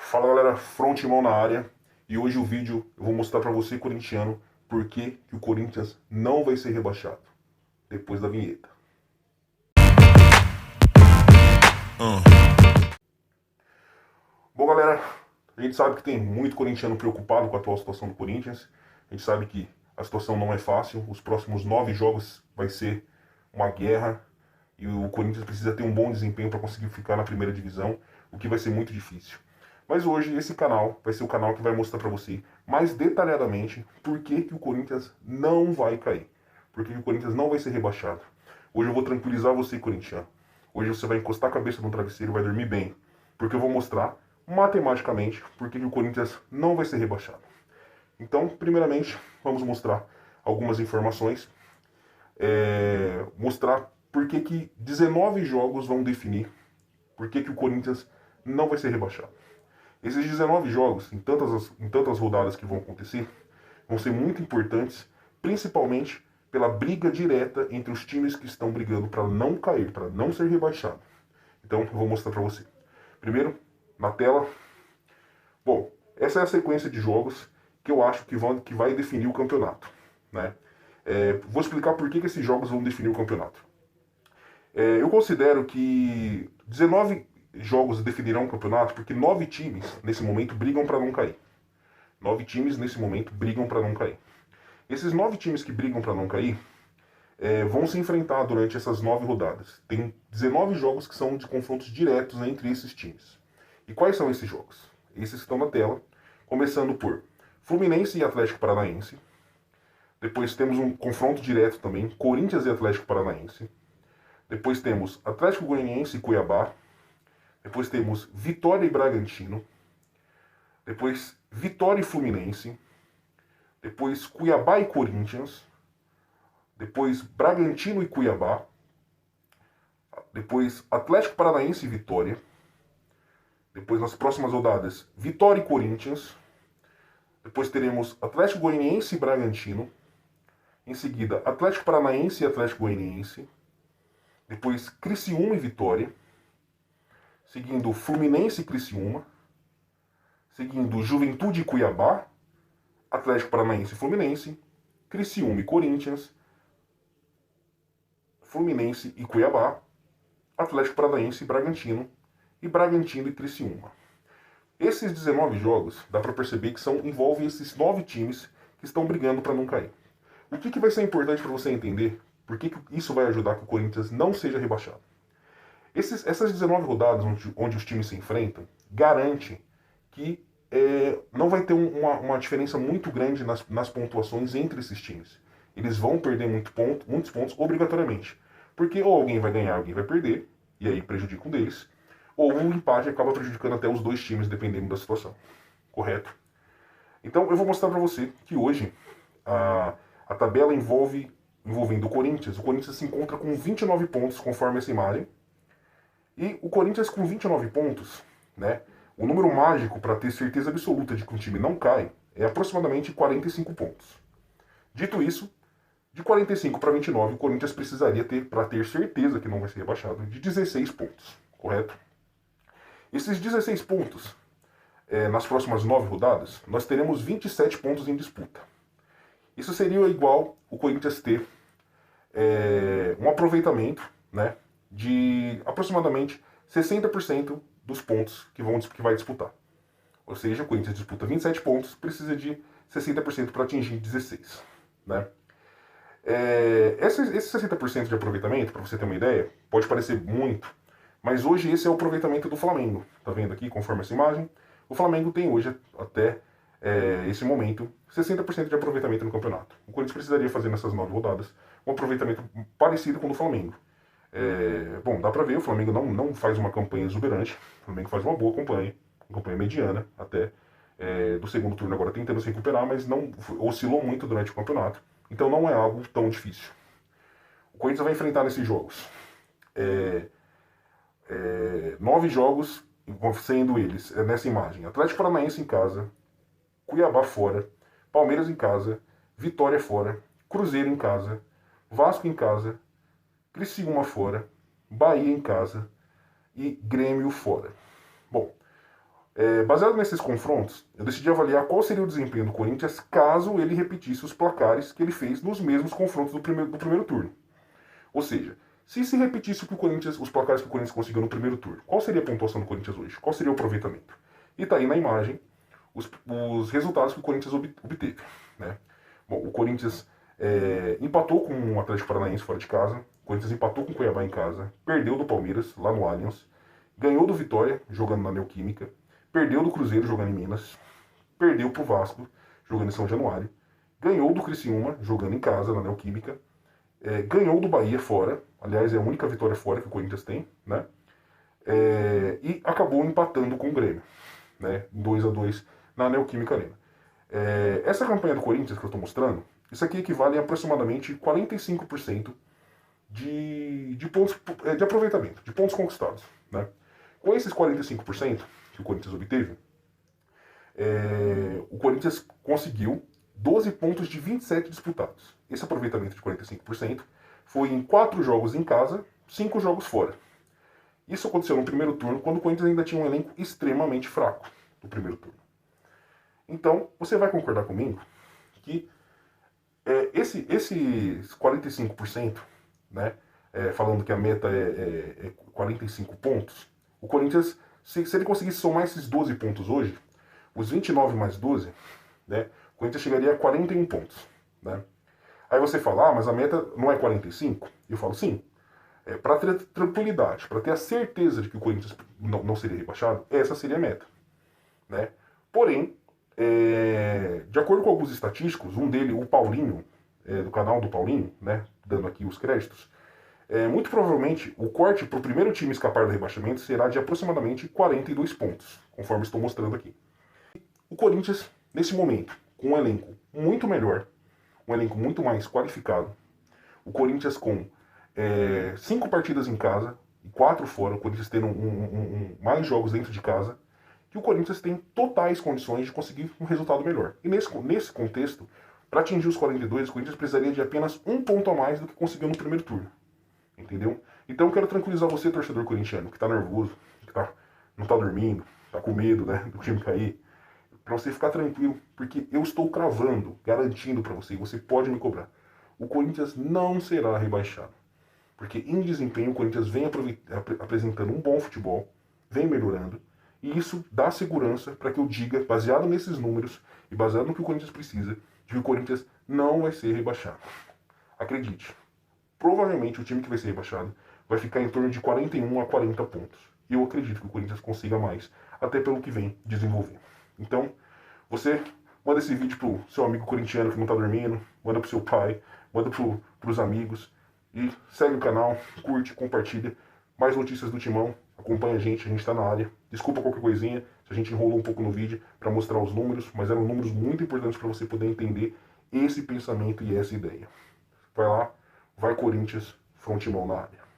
Fala galera, Frontimão na área. E hoje o vídeo eu vou mostrar pra você, corintiano, por que o Corinthians não vai ser rebaixado. Depois da vinheta. Bom galera, a gente sabe que tem muito corintiano preocupado com a atual situação do Corinthians. A gente sabe que a situação não é fácil. Os próximos 9 jogos vai ser uma guerra. E o Corinthians precisa ter um bom desempenho para conseguir ficar na primeira divisão, o que vai ser muito difícil. Mas hoje esse canal vai ser o canal que vai mostrar para você mais detalhadamente por que o Corinthians não vai cair. Por que o Corinthians não vai ser rebaixado. Hoje eu vou tranquilizar você, corintiano. Hoje você vai encostar a cabeça no travesseiro e vai dormir bem. Porque eu vou mostrar matematicamente por que o Corinthians não vai ser rebaixado. Então, primeiramente, vamos mostrar algumas informações. Mostrar por que 19 jogos vão definir por que o Corinthians não vai ser rebaixado. Esses 19 jogos, em tantas rodadas que vão acontecer, vão ser muito importantes, principalmente pela briga direta entre os times que estão brigando para não cair, para não ser rebaixado. Então, eu vou mostrar para você. Primeiro, na tela. Bom, essa é a sequência de jogos que eu acho que vai definir o campeonato, né? Vou explicar por que esses jogos vão definir o campeonato. Eu considero que 19 jogos definirão o campeonato porque 9 times, nesse momento, brigam para não cair. 9 times, nesse momento, brigam para não cair. Esses 9 times que brigam para não cair vão se enfrentar durante essas 9 rodadas. Tem 19 jogos que são de confrontos diretos entre esses times. E quais são esses jogos? Esses que estão na tela, começando por Fluminense e Atlético Paranaense. Depois temos um confronto direto também, Corinthians e Atlético Paranaense. Depois temos Atlético Goianiense e Cuiabá. Depois temos Vitória e Bragantino. Depois Vitória e Fluminense. Depois Cuiabá e Corinthians. Depois Bragantino e Cuiabá. Depois Atlético Paranaense e Vitória. Depois nas próximas rodadas Vitória e Corinthians. Depois teremos Atlético Goianiense e Bragantino. Em seguida Atlético Paranaense e Atlético Goianiense. Depois Criciúma e Vitória. Seguindo Fluminense e Criciúma. Seguindo Juventude e Cuiabá. Atlético Paranaense e Fluminense. Criciúma e Corinthians. Fluminense e Cuiabá. Atlético Paranaense e Bragantino. E Bragantino e Criciúma. Esses 19 jogos, dá para perceber que envolvem esses 9 times que estão brigando para não cair. O que vai ser importante para você entender por que isso vai ajudar que o Corinthians não seja rebaixado? Essas 19 rodadas onde os times se enfrentam, garante que não vai ter uma diferença muito grande nas pontuações entre esses times. Eles vão perder muitos pontos obrigatoriamente. Porque ou alguém vai ganhar, alguém vai perder, e aí prejudica um deles, ou um empate acaba prejudicando até os dois times, dependendo da situação. Correto? Então eu vou mostrar para você que hoje a tabela envolvendo o Corinthians se encontra com 29 pontos, conforme essa imagem. E o Corinthians com 29 pontos, né? O número mágico para ter certeza absoluta de que um time não cai é aproximadamente 45 pontos. Dito isso, de 45 para 29, o Corinthians precisaria ter, para ter certeza que não vai ser rebaixado, de 16 pontos, correto? Esses 16 pontos, nas próximas 9 rodadas, nós teremos 27 pontos em disputa. Isso seria igual o Corinthians ter um aproveitamento, né, de aproximadamente 60% dos pontos que vai disputar. Ou seja, o Corinthians disputa 27 pontos, precisa de 60% para atingir 16. Né? Esse 60% de aproveitamento, para você ter uma ideia, pode parecer muito, mas hoje esse é o aproveitamento do Flamengo. Tá vendo aqui, conforme essa imagem? O Flamengo tem hoje, até esse momento, 60% de aproveitamento no campeonato. O Corinthians precisaria fazer nessas 9 rodadas um aproveitamento parecido com o do Flamengo. Bom, dá pra ver, o Flamengo não faz uma campanha exuberante, o Flamengo faz uma boa campanha, uma campanha mediana até, do segundo turno agora tentando se recuperar, mas não oscilou muito durante o campeonato, então não é algo tão difícil. O Corinthians vai enfrentar nesses jogos 9 jogos, sendo eles, nessa imagem, Atlético Paranaense em casa, Cuiabá fora, Palmeiras em casa, Vitória fora, Cruzeiro em casa, Vasco em casa, Criciúma fora, Bahia em casa e Grêmio fora. Bom, Baseado nesses confrontos, eu decidi avaliar qual seria o desempenho do Corinthians caso ele repetisse os placares que ele fez nos mesmos confrontos do primeiro turno. Ou seja, se repetisse os placares que o Corinthians conseguiu no primeiro turno, qual seria a pontuação do Corinthians hoje? Qual seria o aproveitamento? E tá aí na imagem os resultados que o Corinthians obteve. Né? Bom, o Corinthians empatou com o Atlético Paranaense fora de casa, o Corinthians empatou com o Cuiabá em casa, perdeu do Palmeiras lá no Allianz, ganhou do Vitória jogando na Neoquímica, perdeu do Cruzeiro jogando em Minas, perdeu pro Vasco jogando em São Januário, ganhou do Criciúma jogando em casa na Neoquímica, ganhou do Bahia fora, aliás é a única vitória fora que o Corinthians tem, né? E acabou empatando com o Grêmio, né? 2-2 na Neoquímica Arena. Essa campanha do Corinthians que eu estou mostrando, isso aqui equivale a aproximadamente 45% de pontos de aproveitamento, de pontos conquistados, né? Com esses 45% que o Corinthians obteve, o Corinthians conseguiu 12 pontos de 27 disputados. Esse aproveitamento de 45% foi em 4 jogos em casa, 5 jogos fora. Isso aconteceu no primeiro turno, quando o Corinthians ainda tinha um elenco extremamente fraco no primeiro turno. Então, você vai concordar comigo que esses 45%, né, falando que a meta é 45 pontos, o Corinthians, se ele conseguisse somar esses 12 pontos hoje, os 29 mais 12, né, o Corinthians chegaria a 41 pontos. Né? Aí você fala, mas a meta não é 45? Eu falo, sim. Para ter tranquilidade, para ter a certeza de que o Corinthians não seria rebaixado, essa seria a meta. Né? Porém, de acordo com alguns estatísticos, um dele, o Paulinho, do canal do Paulinho, né, dando aqui os créditos, muito provavelmente o corte para o primeiro time escapar do rebaixamento será de aproximadamente 42 pontos, conforme estou mostrando aqui. O Corinthians, nesse momento, com um elenco muito melhor, um elenco muito mais qualificado, o Corinthians com 5 partidas em casa e 4 fora, o Corinthians tendo mais jogos dentro de casa, que o Corinthians tem totais condições de conseguir um resultado melhor. E nesse contexto, para atingir os 42, o Corinthians precisaria de apenas um ponto a mais do que conseguiu no primeiro turno. Entendeu? Então eu quero tranquilizar você, torcedor corintiano, que tá nervoso, que não tá dormindo, tá com medo, né, do time cair, para você ficar tranquilo, porque eu estou cravando, garantindo para você, e você pode me cobrar. O Corinthians não será rebaixado. Porque em desempenho o Corinthians vem apresentando um bom futebol, vem melhorando, e isso dá segurança para que eu diga, baseado nesses números e baseado no que o Corinthians precisa, de que o Corinthians não vai ser rebaixado. Acredite, provavelmente o time que vai ser rebaixado vai ficar em torno de 41 a 40 pontos. E eu acredito que o Corinthians consiga mais, até pelo que vem desenvolvendo. Então, você manda esse vídeo pro seu amigo corintiano que não tá dormindo, manda pro seu pai, manda pros amigos, e segue o canal, curte, compartilha. Mais notícias do Timão, acompanha a gente tá na área. Desculpa qualquer coisinha, se a gente enrolou um pouco no vídeo para mostrar os números, mas eram números muito importantes para você poder entender esse pensamento e essa ideia. Vai lá, vai Corinthians, Timão na área.